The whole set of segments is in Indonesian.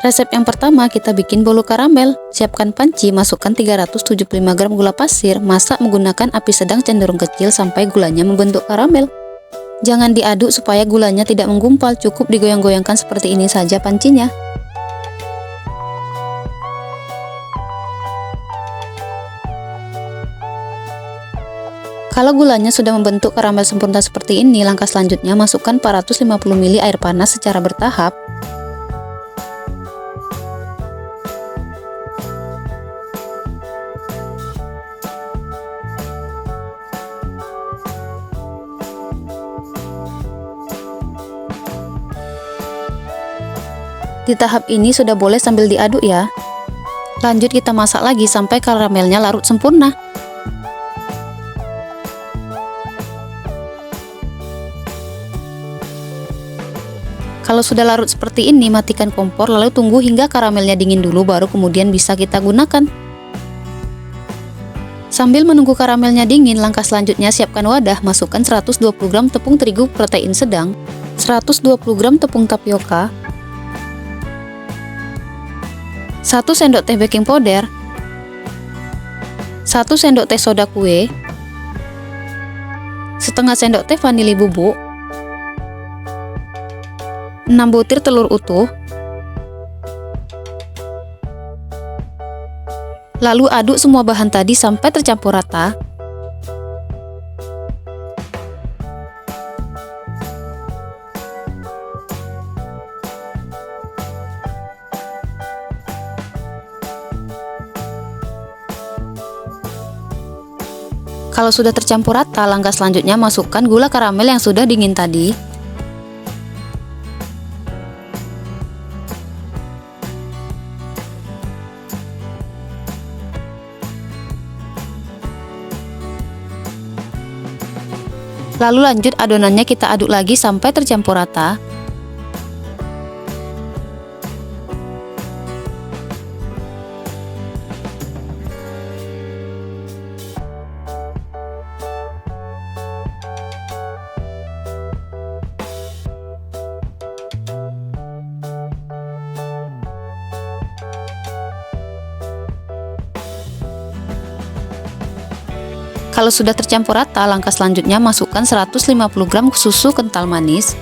Resep yang pertama, kita bikin bolu karamel. Siapkan panci, masukkan 375 gram gula pasir, masak menggunakan api sedang cenderung kecil sampai gulanya membentuk karamel. Jangan diaduk supaya gulanya tidak menggumpal, cukup digoyang-goyangkan seperti ini saja pancinya. Kalau gulanya sudah membentuk karamel sempurna seperti ini, langkah selanjutnya masukkan 450 ml air panas secara bertahap. Di tahap ini sudah boleh sambil diaduk ya. Lanjut kita masak lagi sampai karamelnya larut sempurna. Kalau sudah larut seperti ini, matikan kompor lalu tunggu hingga karamelnya dingin dulu, baru kemudian bisa kita gunakan. Sambil menunggu karamelnya dingin, langkah selanjutnya siapkan wadah, masukkan 120 gram tepung terigu protein sedang, 120 gram tepung tapioka, 1 sendok teh baking powder, 1 sendok teh soda kue, setengah sendok teh vanili bubuk, 6 butir telur utuh. Lalu aduk semua bahan tadi sampai tercampur rata. Kalau sudah tercampur rata, langkah selanjutnya masukkan gula karamel yang sudah dingin tadi. Lalu lanjut adonannya kita aduk lagi sampai tercampur rata. Kalau sudah tercampur rata, langkah selanjutnya masukkan 150 gram susu kental manis.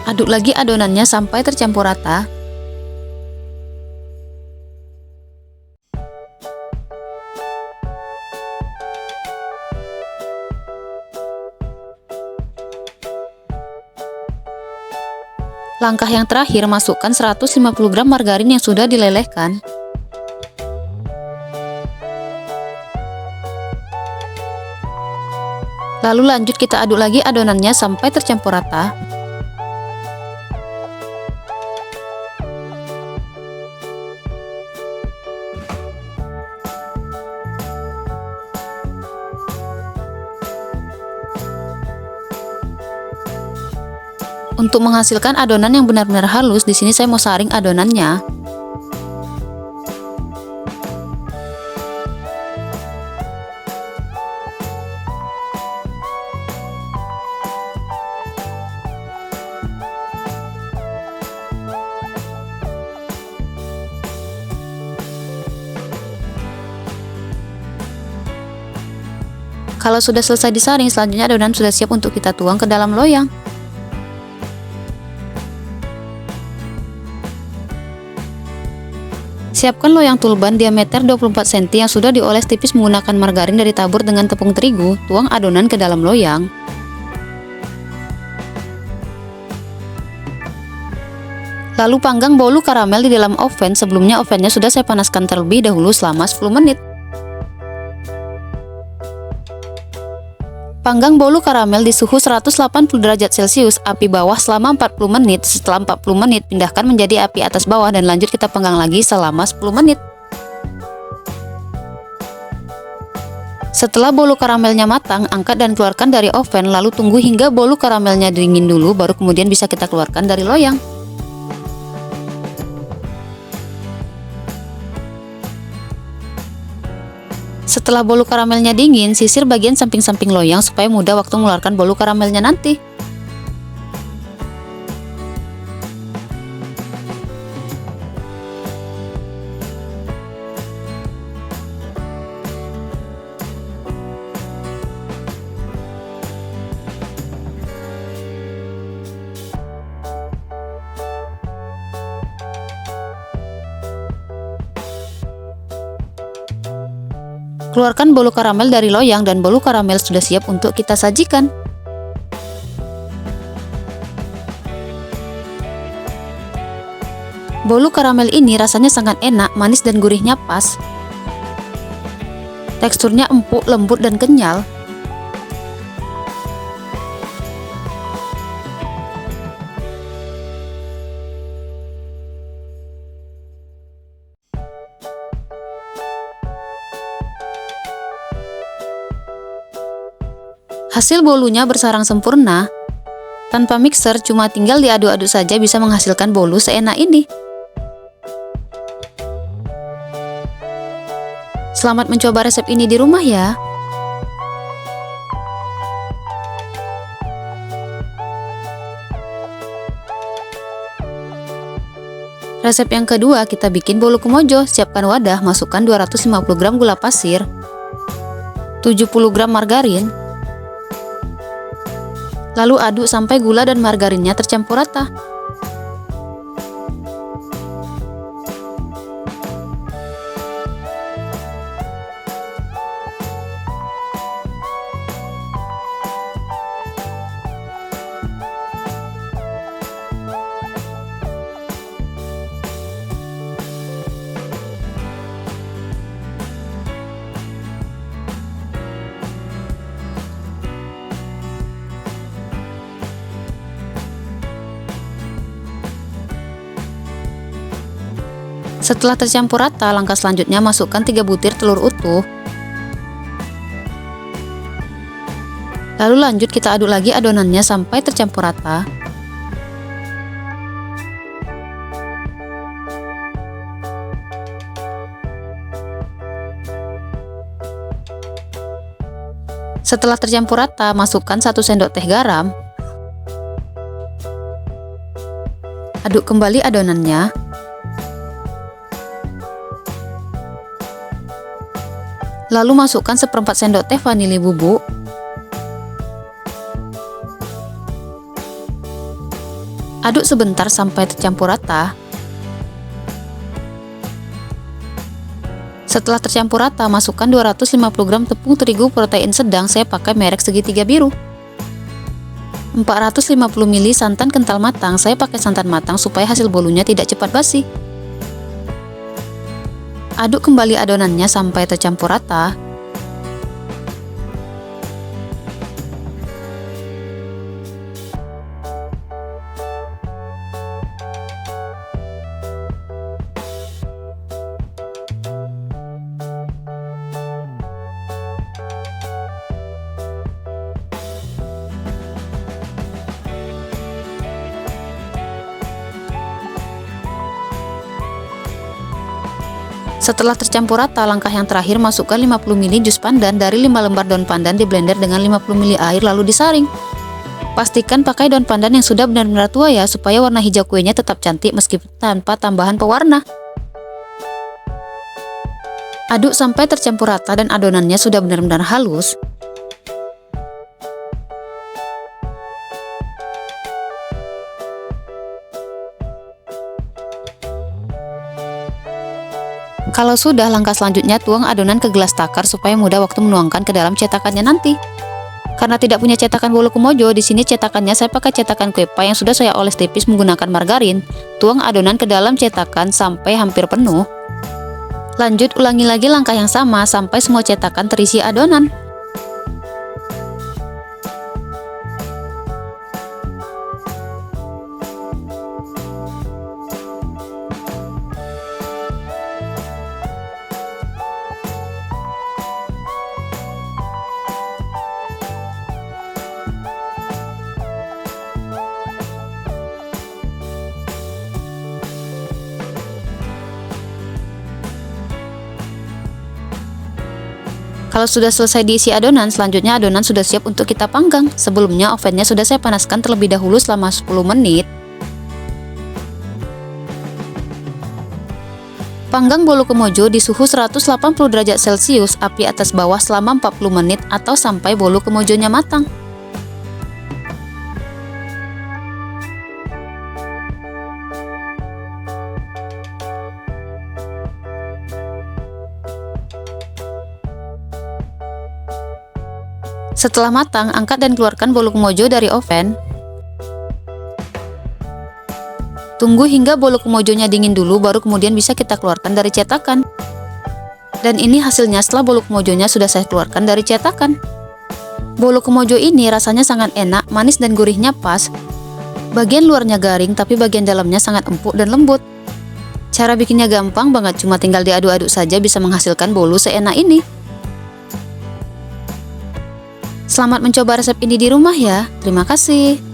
Aduk lagi adonannya sampai tercampur rata. Langkah yang terakhir, masukkan 150 gram margarin yang sudah dilelehkan. Lalu lanjut kita aduk lagi adonannya sampai tercampur rata. Untuk menghasilkan adonan yang benar-benar halus, di sini saya mau saring adonannya. Kalau sudah selesai disaring, selanjutnya adonan sudah siap untuk kita tuang ke dalam loyang. Siapkan loyang tulban diameter 24 cm yang sudah dioles tipis menggunakan margarin dan ditabur dengan tepung terigu. Tuang adonan ke dalam loyang. Lalu panggang bolu karamel di dalam oven. Sebelumnya ovennya sudah saya panaskan terlebih dahulu selama 10 menit. Panggang bolu karamel di suhu 180 derajat Celcius, api bawah selama 40 menit. Setelah 40 menit, pindahkan menjadi api atas bawah dan lanjut kita panggang lagi selama 10 menit. Setelah bolu karamelnya matang, angkat dan keluarkan dari oven, lalu tunggu hingga bolu karamelnya dingin dulu, baru kemudian bisa kita keluarkan dari loyang. Setelah bolu karamelnya dingin, sisir bagian samping-samping loyang supaya mudah waktu mengeluarkan bolu karamelnya nanti. Keluarkan bolu karamel dari loyang dan bolu karamel sudah siap untuk kita sajikan. Bolu karamel ini rasanya sangat enak, manis dan gurihnya pas. Teksturnya empuk, lembut dan kenyal. Hasil bolunya bersarang sempurna. Tanpa mixer, cuma tinggal diaduk-aduk saja bisa menghasilkan bolu seenak ini. Selamat mencoba resep ini di rumah ya. Resep yang kedua, kita bikin bolu kemojo. Siapkan wadah, masukkan 250 gram gula pasir, 70 gram margarin, lalu aduk sampai gula dan margarinnya tercampur rata. Setelah tercampur rata, langkah selanjutnya masukkan 3 butir telur utuh. Lalu lanjut kita aduk lagi adonannya sampai tercampur rata. Setelah tercampur rata, masukkan 1 sendok teh garam. Aduk kembali adonannya. Lalu masukkan 1/4 sendok teh vanili bubuk. Aduk sebentar sampai tercampur rata. Setelah tercampur rata, masukkan 250 gram tepung terigu protein sedang, saya pakai merek segitiga biru. 450 ml santan kental matang, saya pakai santan matang supaya hasil bolunya tidak cepat basi. Aduk kembali adonannya sampai tercampur rata. Setelah tercampur rata, langkah yang terakhir masukkan 50 ml jus pandan dari 5 lembar daun pandan di blender dengan 50 ml air lalu disaring. Pastikan pakai daun pandan yang sudah benar-benar tua ya, supaya warna hijau kuenya tetap cantik meskipun tanpa tambahan pewarna. Aduk sampai tercampur rata dan adonannya sudah benar-benar halus. Kalau sudah, langkah selanjutnya tuang adonan ke gelas takar supaya mudah waktu menuangkan ke dalam cetakannya nanti. Karena tidak punya cetakan bolu kemojo, di sini cetakannya saya pakai cetakan kue pie yang sudah saya oles tipis menggunakan margarin. Tuang adonan ke dalam cetakan sampai hampir penuh. Lanjut ulangi lagi langkah yang sama sampai semua cetakan terisi adonan. Kalau sudah selesai diisi adonan, selanjutnya adonan sudah siap untuk kita panggang. Sebelumnya ovennya sudah saya panaskan terlebih dahulu selama 10 menit. Panggang bolu kemojo di suhu 180 derajat Celcius, api atas bawah selama 40 menit atau sampai bolu kemojonya matang. Setelah matang, angkat dan keluarkan bolu kemojo dari oven. Tunggu hingga bolu kemojonya dingin dulu, baru kemudian bisa kita keluarkan dari cetakan. Dan ini hasilnya setelah bolu kemojonya sudah saya keluarkan dari cetakan. Bolu kemojo ini rasanya sangat enak, manis dan gurihnya pas. Bagian luarnya garing, tapi bagian dalamnya sangat empuk dan lembut. Cara bikinnya gampang banget, cuma tinggal diaduk-aduk saja bisa menghasilkan bolu seenak ini. Selamat mencoba resep ini di rumah ya. Terima kasih.